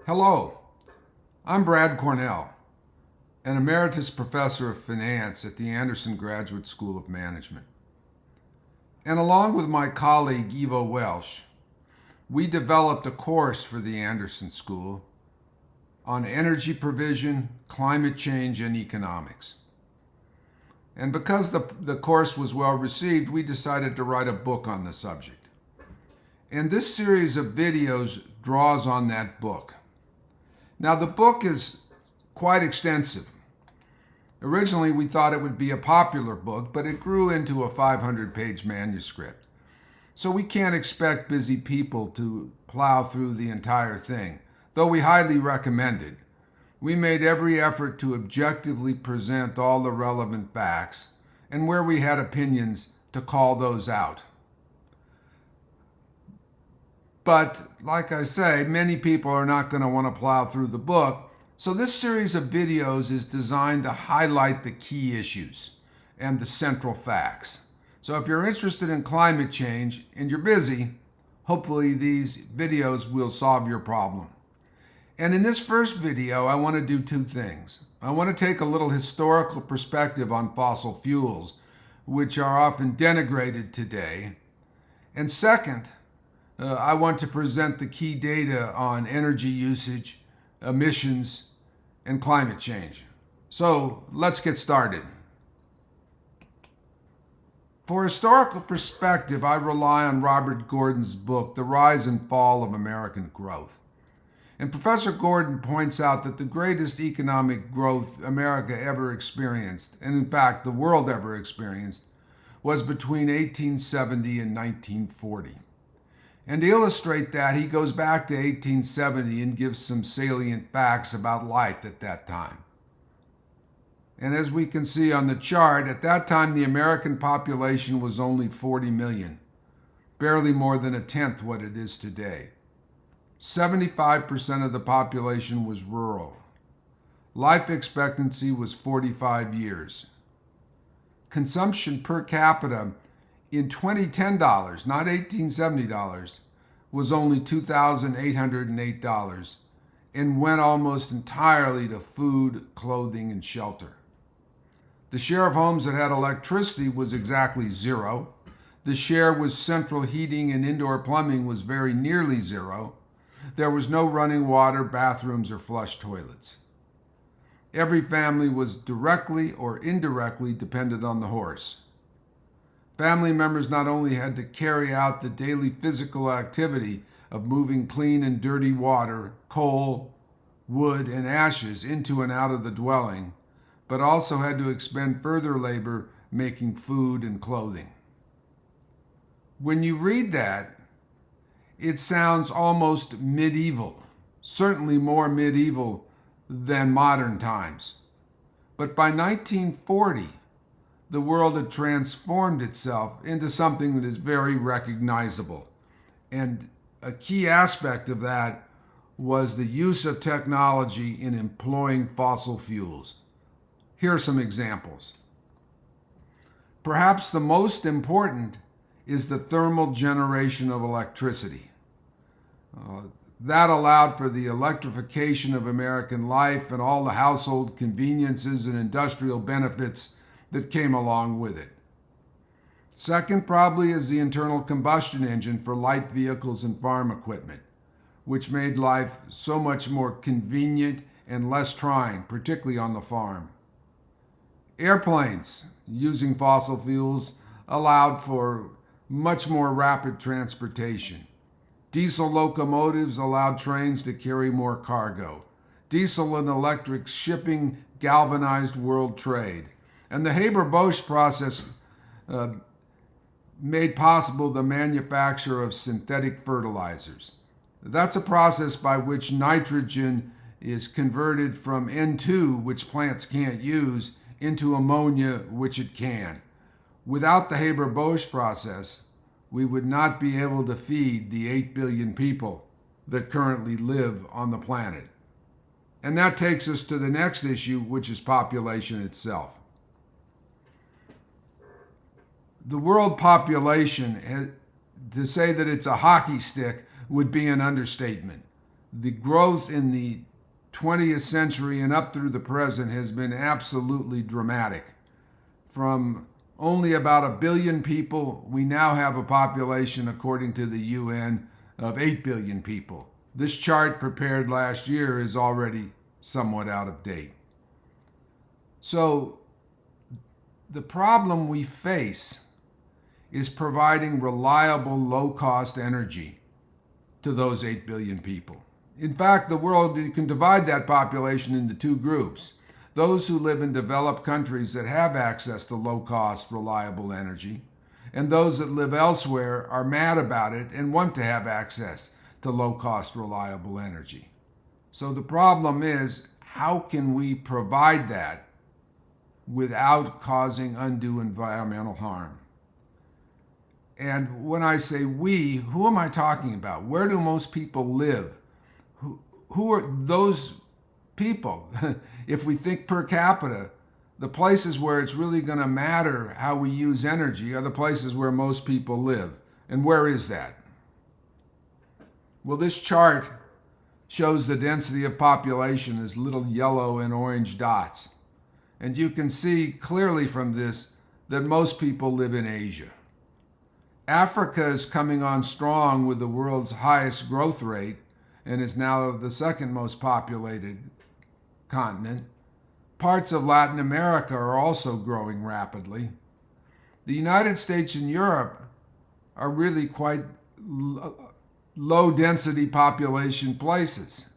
Hello, I'm Brad Cornell, an emeritus professor of finance at the Anderson Graduate School of Management. And along with my colleague Ivo Welch, we developed a course for the Anderson School on energy provision, climate change, and economics. And because the course was well received, we decided to write a book on the subject. And this series of videos draws on that book. Now, the book is quite extensive. Originally, we thought it would be a popular book, but it grew into a 500-page manuscript. So we can't expect busy people to plow through the entire thing, though we highly recommend it. We made every effort to objectively present all the relevant facts, and where we had opinions, to call those out. But, like I say, many people are not going to want to plow through the book, so this series of videos is designed to highlight the key issues and the central facts. So if you're interested in climate change and you're busy, hopefully these videos will solve your problem. And in this first video, I want to do two things. I want to take a little historical perspective on fossil fuels, which are often denigrated today. And second, I want to present the key data on energy usage, emissions, and climate change. So let's get started. For historical perspective, I rely on Robert Gordon's book, The Rise and Fall of American Growth. And Professor Gordon points out that the greatest economic growth America ever experienced, and in fact the world ever experienced, was between 1870 and 1940. And to illustrate that, he goes back to 1870 and gives some salient facts about life at that time. And as we can see on the chart, at that time the American population was only 40 million, barely more than a tenth what it is today. 75% of the population was rural. Life expectancy was 45 years. Consumption per capita in 2010 dollars, not 1870 dollars, was only $2,808 and went almost entirely to food, clothing, and shelter. The share of homes that had electricity was exactly zero. The share with central heating and indoor plumbing was very nearly zero. There was no running water, bathrooms, or flush toilets. Every family was directly or indirectly dependent on the horse. Family members not only had to carry out the daily physical activity of moving clean and dirty water, coal, wood, and ashes into and out of the dwelling, but also had to expend further labor making food and clothing. When you read that, it sounds almost medieval, certainly more medieval than modern times. But by 1940, the world had transformed itself into something that is very recognizable. And a key aspect of that was the use of technology in employing fossil fuels. Here are some examples. Perhaps the most important is the thermal generation of electricity. That allowed for the electrification of American life and all the household conveniences and industrial benefits that came along with it. Second probably is the internal combustion engine for light vehicles and farm equipment, which made life so much more convenient and less trying, particularly on the farm. Airplanes using fossil fuels allowed for much more rapid transportation. Diesel locomotives allowed trains to carry more cargo. Diesel and electric shipping galvanized world trade. And the Haber-Bosch process made possible the manufacture of synthetic fertilizers. That's a process by which nitrogen is converted from N2, which plants can't use, into ammonia, which it can. Without the Haber-Bosch process, we would not be able to feed the 8 billion people that currently live on the planet. And that takes us to the next issue, which is population itself. The world population, to say that it's a hockey stick would be an understatement. the growth in the 20th century and up through the present has been absolutely dramatic. From only about 1 billion people, we now have a population, according to the UN, of 8 billion people. This chart prepared last year is already somewhat out of date. So the problem we face is providing reliable, low-cost energy to those 8 billion people. In fact, the world, you can divide that population into two groups. Those who live in developed countries that have access to low-cost, reliable energy, and those that live elsewhere are mad about it and want to have access to low-cost, reliable energy. So the problem is, how can we provide that without causing undue environmental harm? And when I say we, who am I talking about? Where do most people live? Who are those people? If we think per capita, the places where it's really going to matter how we use energy are the places where most people live. And where is that? Well, this chart shows the density of population as little yellow and orange dots. And you can see clearly from this that most people live in Asia. Africa is coming on strong with the world's highest growth rate and is now the second most populated continent. Parts of Latin America are also growing rapidly. The United States and Europe are really quite low density population places.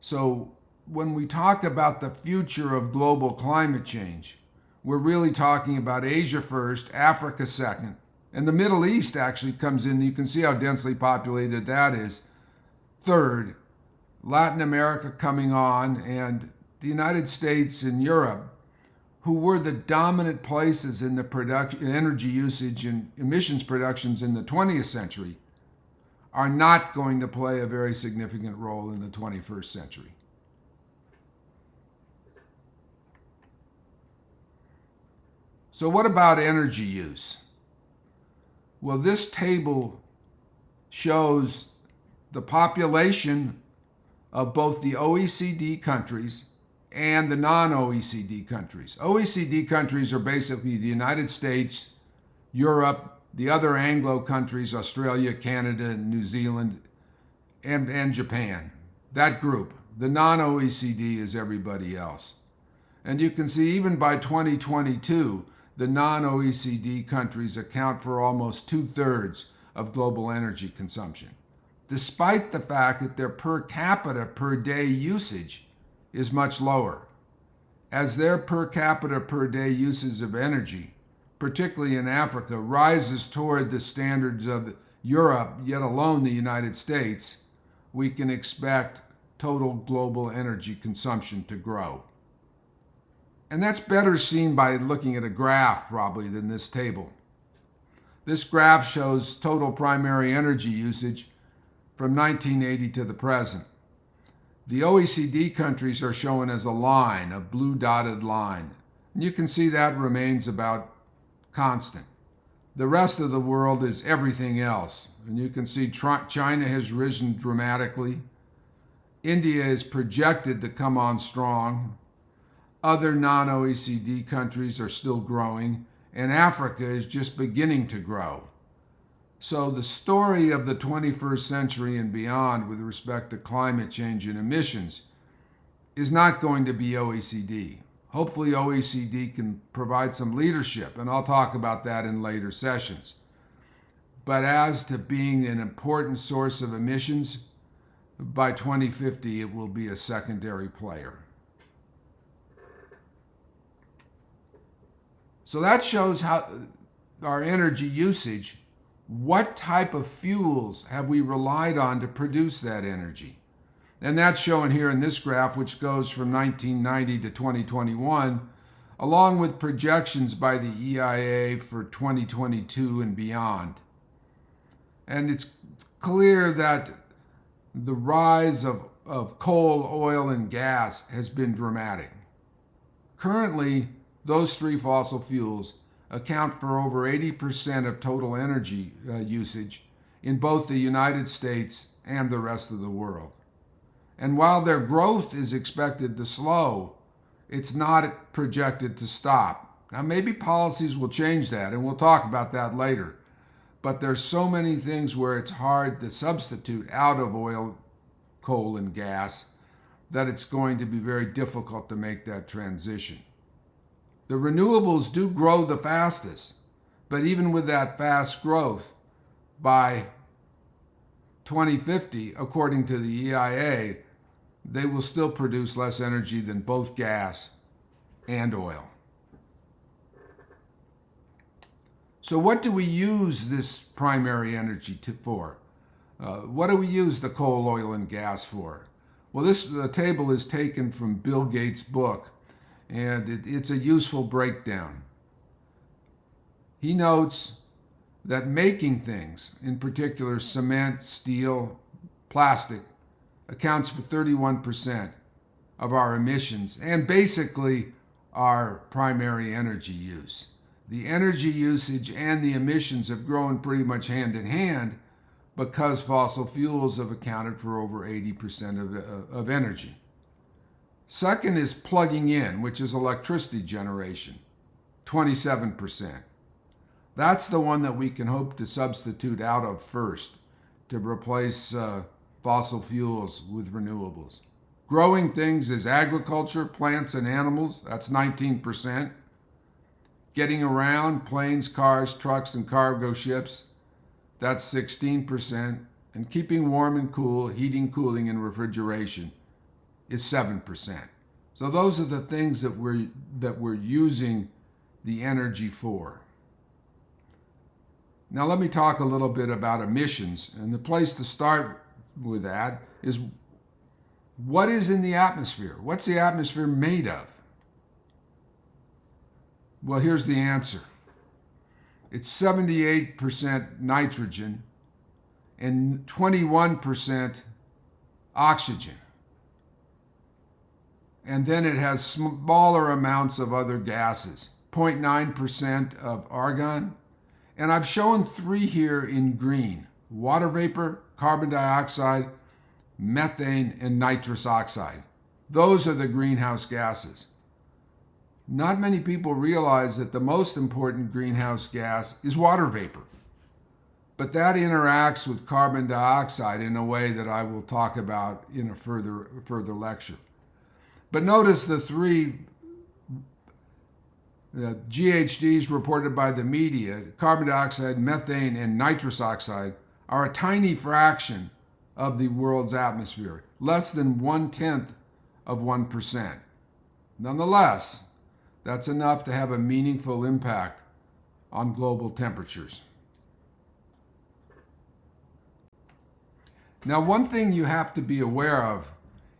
So when we talk about the future of global climate change, we're really talking about Asia first, Africa second, and the Middle East actually comes in. You can see how densely populated that is. Third, Latin America coming on, and the United States and Europe, who were the dominant places in the production, energy usage and emissions productions in the 20th century, are not going to play a very significant role in the 21st century. So what about energy use? Well, this table shows the population of both the OECD countries and the non-OECD countries. OECD countries are basically the United States, Europe, the other Anglo countries, Australia, Canada, New Zealand, and Japan. That group. The non-OECD is everybody else. And you can see even by 2022, the non-OECD countries account for almost 2/3 of global energy consumption, despite the fact that their per capita per day usage is much lower. As their per capita per day usage of energy, particularly in Africa, rises toward the standards of Europe, yet alone the United States, we can expect total global energy consumption to grow. And that's better seen by looking at a graph, probably, than this table. This graph shows total primary energy usage from 1980 to the present. The OECD countries are shown as a line, a blue dotted line. And you can see that remains about constant. The rest of the world is everything else. And you can see China has risen dramatically. India is projected to come on strong. Other non-OECD countries are still growing, and Africa is just beginning to grow. So the story of the 21st century and beyond with respect to climate change and emissions is not going to be OECD. Hopefully OECD can provide some leadership, and I'll talk about that in later sessions. But as to being an important source of emissions, by 2050 it will be a secondary player. So that shows how our energy usage, what type of fuels have we relied on to produce that energy? And that's shown here in this graph, which goes from 1990 to 2021, along with projections by the EIA for 2022 and beyond. And it's clear that the rise of coal, oil, and gas has been dramatic. Currently, those three fossil fuels account for over 80% of total energy usage in both the United States and the rest of the world. And while their growth is expected to slow, it's not projected to stop. Now, maybe policies will change that, and we'll talk about that later. But there's so many things where it's hard to substitute out of oil, coal, and gas that it's going to be very difficult to make that transition. The renewables do grow the fastest, but even with that fast growth, by 2050, according to the EIA, they will still produce less energy than both gas and oil. So what do we use this primary energy for? What do we use the coal, oil, and gas for? Well, this table is taken from Bill Gates' book, and it's a useful breakdown. He notes that making things, in particular cement, steel, plastic, accounts for 31% of our emissions and basically our primary energy use. The energy usage and the emissions have grown pretty much hand in hand because fossil fuels have accounted for over 80% of energy. Second is plugging in, which is electricity generation, 27%. That's the one that we can hope to substitute out of first to replace fossil fuels with renewables. Growing things is agriculture, plants, and animals. That's 19%. Getting around, planes, cars, trucks, and cargo ships. That's 16%. And keeping warm and cool, heating, cooling, and refrigeration is 7%. So those are the things that we're using the energy for. Now let me talk a little bit about emissions. And the place to start with that is what is in the atmosphere? What's the atmosphere made of? Well, here's the answer. It's 78% nitrogen and 21% oxygen. And then it has smaller amounts of other gases, 0.9% of argon. And I've shown three here in green: water vapor, carbon dioxide, methane, and nitrous oxide. Those are the greenhouse gases. Not many people realize that the most important greenhouse gas is water vapor. But that interacts with carbon dioxide in a way that I will talk about in a further lecture. But notice the three GHGs reported by the media, carbon dioxide, methane, and nitrous oxide, are a tiny fraction of the world's atmosphere, less than 1/10 of 1%. Nonetheless, that's enough to have a meaningful impact on global temperatures. Now, one thing you have to be aware of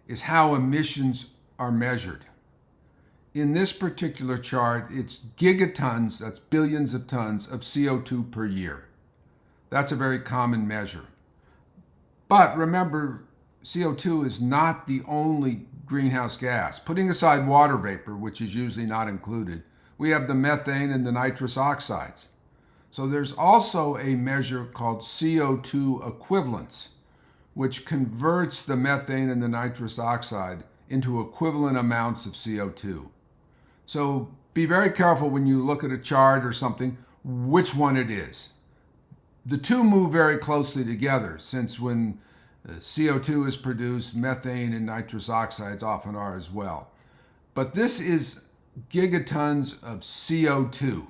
is how emissions are measured. In this particular chart, it's gigatons, that's billions of tons of CO2 per year. That's a very common measure. But remember, CO2 is not the only greenhouse gas. Putting aside water vapor, which is usually not included, we have the methane and the nitrous oxides. So there's also a measure called CO2 equivalence, which converts the methane and the nitrous oxide into equivalent amounts of CO2. So be very careful when you look at a chart or something, which one it is. The two move very closely together, since when CO2 is produced, methane and nitrous oxides often are as well. But this is gigatons of CO2.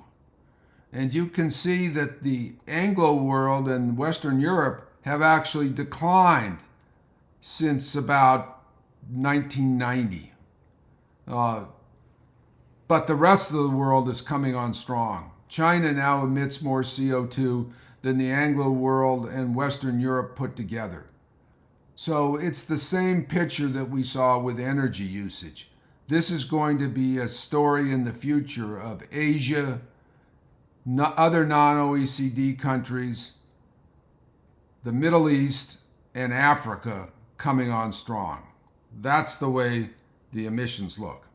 And you can see that the Anglo world and Western Europe have actually declined since about 1990. But the rest of the world is coming on strong. China now emits more CO2 than the Anglo world and Western Europe put together. So it's the same picture that we saw with energy usage. This is going to be a story in the future of Asia, other non-OECD countries, the Middle East, and Africa coming on strong. That's the way the emissions look.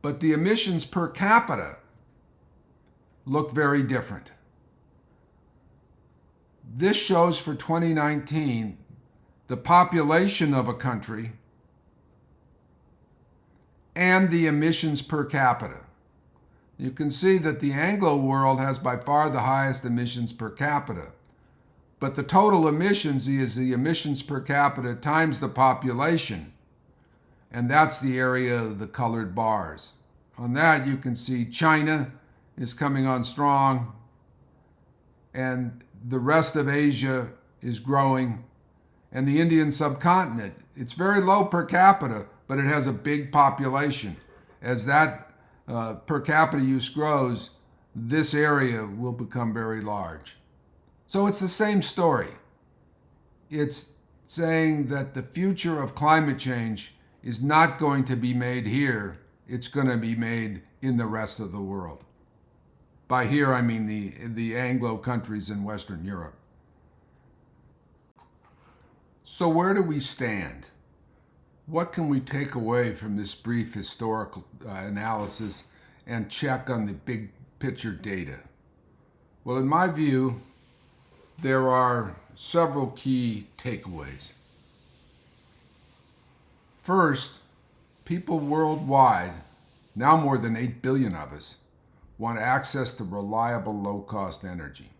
But the emissions per capita look very different. This shows for 2019 the population of a country, and the emissions per capita. You can see that the Anglo world has by far the highest emissions per capita. But the total emissions is the emissions per capita times the population. And that's the area of the colored bars. On that, you can see China is coming on strong, and the rest of Asia is growing, and the Indian subcontinent. It's very low per capita, but it has a big population. As that per capita use grows, this area will become very large. So it's the same story. It's saying that the future of climate change is not going to be made here. It's going to be made in the rest of the world. By here, I mean the Anglo countries in Western Europe. So where do we stand? What can we take away from this brief historical analysis and check on the big picture data? Well, in my view, there are several key takeaways. First, people worldwide, now more than 8 billion of us, want access to reliable, low-cost energy.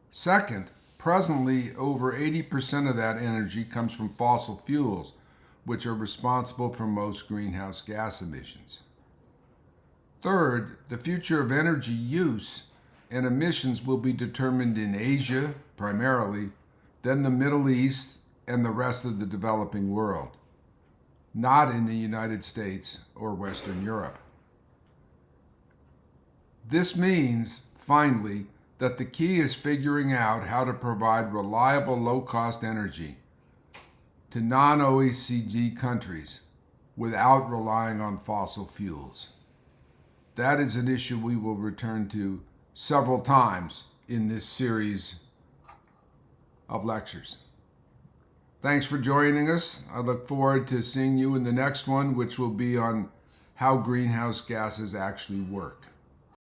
Second, presently, over 80% of that energy comes from fossil fuels, which are responsible for most greenhouse gas emissions. Third, the future of energy use and emissions will be determined in Asia, primarily, then the Middle East, and the rest of the developing world, not in the United States or Western Europe. This means, finally, that the key is figuring out how to provide reliable, low-cost energy to non-OECD countries without relying on fossil fuels. That is an issue we will return to several times in this series of lectures. Thanks for joining us. I look forward to seeing you in the next one, which will be on how greenhouse gases actually work.